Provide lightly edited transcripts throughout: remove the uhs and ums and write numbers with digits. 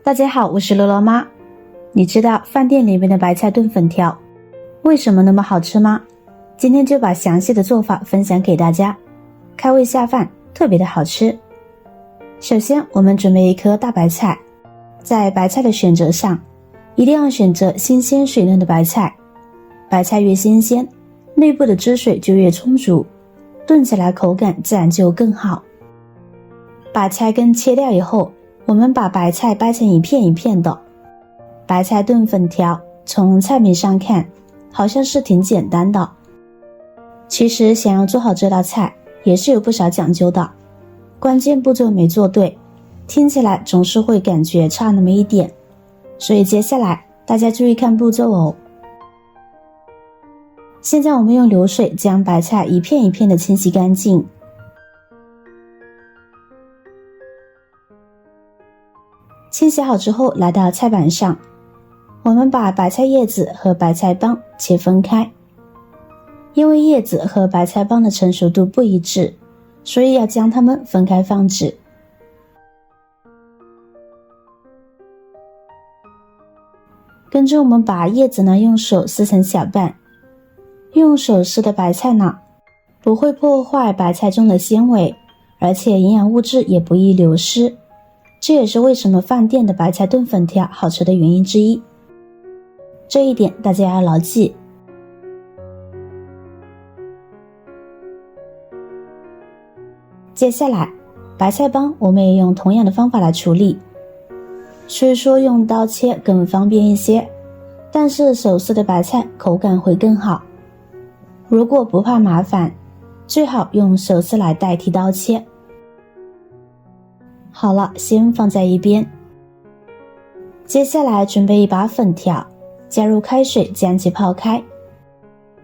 大家好，我是罗罗妈。你知道饭店里面的白菜炖粉条为什么那么好吃吗？今天就把详细的做法分享给大家，开胃下饭，特别的好吃。首先我们准备一颗大白菜，在白菜的选择上一定要选择新鲜水嫩的白菜，白菜越新鲜，内部的汁水就越充足，炖起来口感自然就更好。把菜根切掉以后，我们把白菜掰成一片一片的。白菜炖粉条从菜名上看好像是挺简单的，其实想要做好这道菜也是有不少讲究的，关键步骤没做对，听起来总是会感觉差那么一点，所以接下来大家注意看步骤哦。现在我们用流水将白菜一片一片的清洗干净，清洗好之后来到菜板上，我们把白菜叶子和白菜帮切分开，因为叶子和白菜帮的成熟度不一致，所以要将它们分开放置。跟着我们把叶子呢用手撕成小瓣，用手撕的白菜呢不会破坏白菜中的纤维，而且营养物质也不易流失，这也是为什么饭店的白菜炖粉条好吃的原因之一，这一点大家要牢记。接下来白菜帮我们也用同样的方法来处理，虽说用刀切更方便一些，但是手撕的白菜口感会更好。如果不怕麻烦，最好用手撕来代替刀切。好了，先放在一边。接下来准备一把粉条，加入开水将其泡开。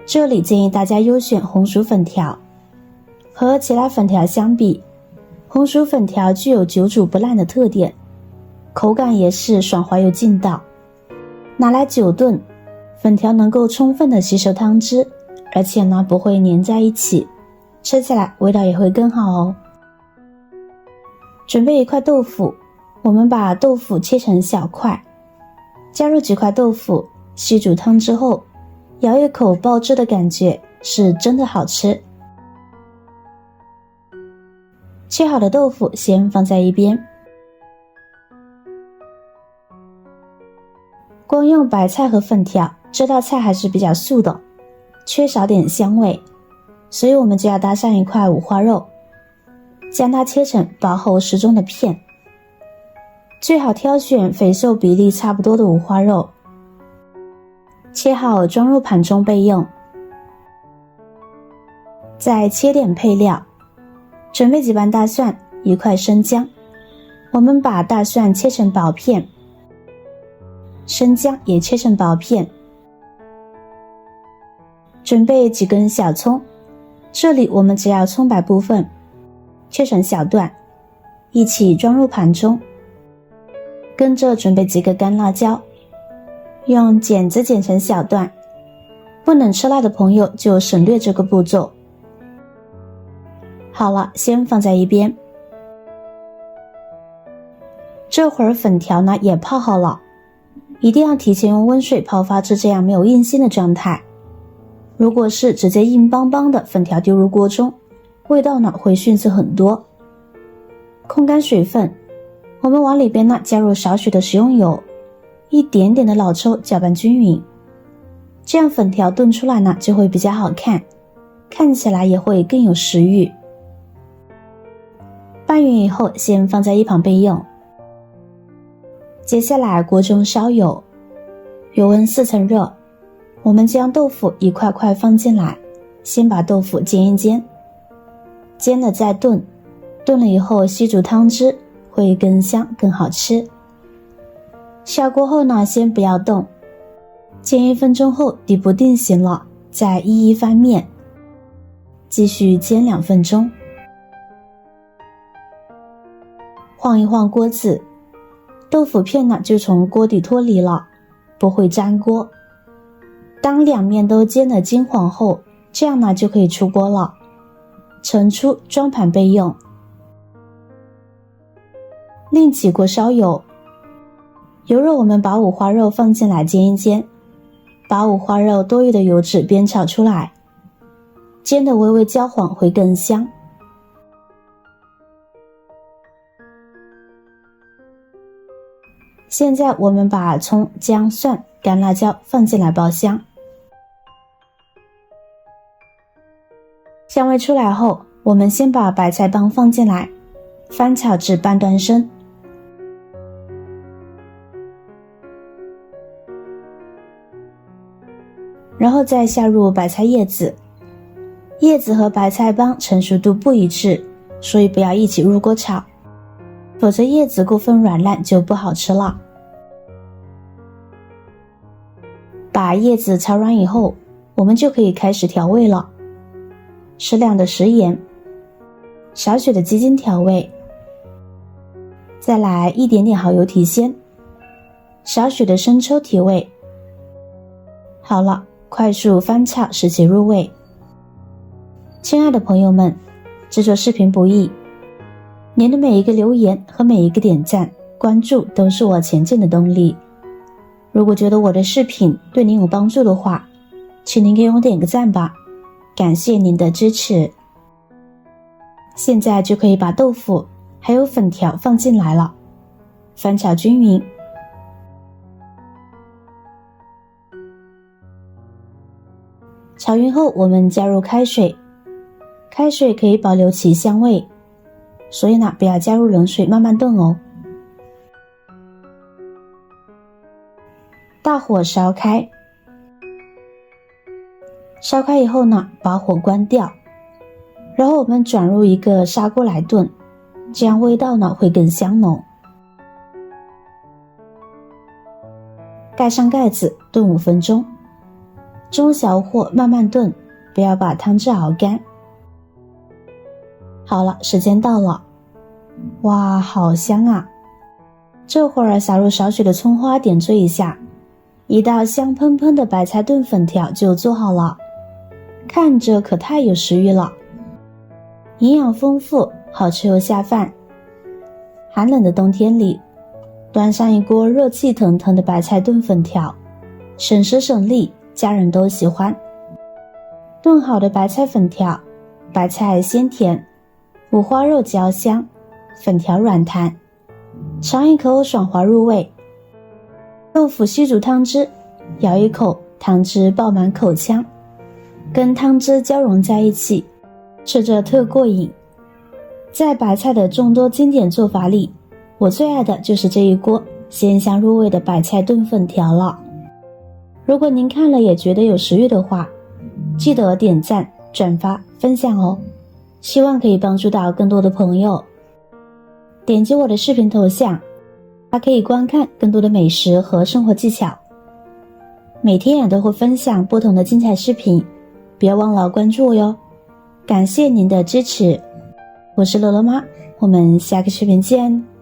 这里建议大家优选红薯粉条，和其他粉条相比，红薯粉条具有久煮不烂的特点，口感也是爽滑又劲道。拿来久炖，粉条能够充分的吸收汤汁，而且呢不会粘在一起，吃起来味道也会更好哦。准备一块豆腐，我们把豆腐切成小块，加入几块豆腐，吸煮汤之后，咬一口爆汁的感觉是真的好吃。切好的豆腐先放在一边。光用白菜和粉条，这道菜还是比较素的，缺少点香味，所以我们就要搭上一块五花肉，将它切成薄厚适中的片，最好挑选肥瘦比例差不多的五花肉，切好装入盘中备用。再切点配料，准备几瓣大蒜，一块生姜，我们把大蒜切成薄片，生姜也切成薄片。准备几根小葱，这里我们只要葱白部分切成小段，一起装入盘中。跟着准备几个干辣椒，用剪子剪成小段，不能吃辣的朋友就省略这个步骤。好了，先放在一边。这会儿粉条呢也泡好了，一定要提前用温水泡发至这样没有硬芯的状态，如果是直接硬邦邦的粉条丢入锅中，味道呢会逊色很多。控干水分，我们往里边呢加入少许的食用油，一点点的老抽，搅拌均匀，这样粉条炖出来呢就会比较好看，看起来也会更有食欲。拌匀以后先放在一旁备用。接下来锅中烧油，油温4成热，我们将豆腐一块块放进来，先把豆腐煎一煎，煎了再炖，炖了以后吸煮汤汁，会更香更好吃。下锅后呢先不要动，煎1分钟后底部定型了，再一一翻面，继续煎2分钟。晃一晃锅子，豆腐片呢就从锅底脱离了，不会粘锅。当两面都煎得金黄后，这样呢就可以出锅了，盛出装盘备用。另起锅烧油，油热我们把五花肉放进来煎一煎，把五花肉多余的油脂煸炒出来，煎得微微焦黄会更香。现在我们把葱、姜、蒜、干辣椒放进来爆香，香味出来后，我们先把白菜帮放进来，翻炒至半断生。然后再下入白菜叶子，叶子和白菜帮成熟度不一致，所以不要一起入锅炒，否则叶子过分软烂就不好吃了。把叶子炒软以后，我们就可以开始调味了。适量的食盐，少许的鸡精调味，再来一点点蚝油提鲜，少许的生抽提味。好了，快速翻炒使其入味。亲爱的朋友们，制作视频不易，您的每一个留言和每一个点赞、关注都是我前进的动力。如果觉得我的视频对您有帮助的话，请您给我点个赞吧，感谢您的支持。现在就可以把豆腐还有粉条放进来了，翻炒均匀。炒匀后，我们加入开水，开水可以保留其香味，所以呢，不要加入冷水，慢慢炖哦。大火烧开，烧开以后呢，把火关掉，然后我们转入一个砂锅来炖，这样味道呢会更香浓。盖上盖子炖5分钟，中小火慢慢炖，不要把汤汁熬干。好了，时间到了，哇，好香啊！这会儿撒入少许的葱花点缀一下，一道香喷喷的白菜炖粉条就做好了，看着可太有食欲了，营养丰富，好吃又下饭。寒冷的冬天里，端上一锅热气腾腾的白菜炖粉条，省时省力，家人都喜欢。炖好的白菜粉条，白菜鲜甜，五花肉焦香，粉条软弹，尝一口爽滑入味。豆腐吸足汤汁，咬一口，汤汁爆满口腔，跟汤汁交融在一起，吃着特过瘾。在白菜的众多经典做法里，我最爱的就是这一锅鲜香入味的白菜炖粉条了。如果您看了也觉得有食欲的话，记得点赞、转发、分享哦，希望可以帮助到更多的朋友。点击我的视频头像，还可以观看更多的美食和生活技巧。每天也都会分享不同的精彩视频，别忘了关注我哟。感谢您的支持，我是乐乐妈，我们下个视频见。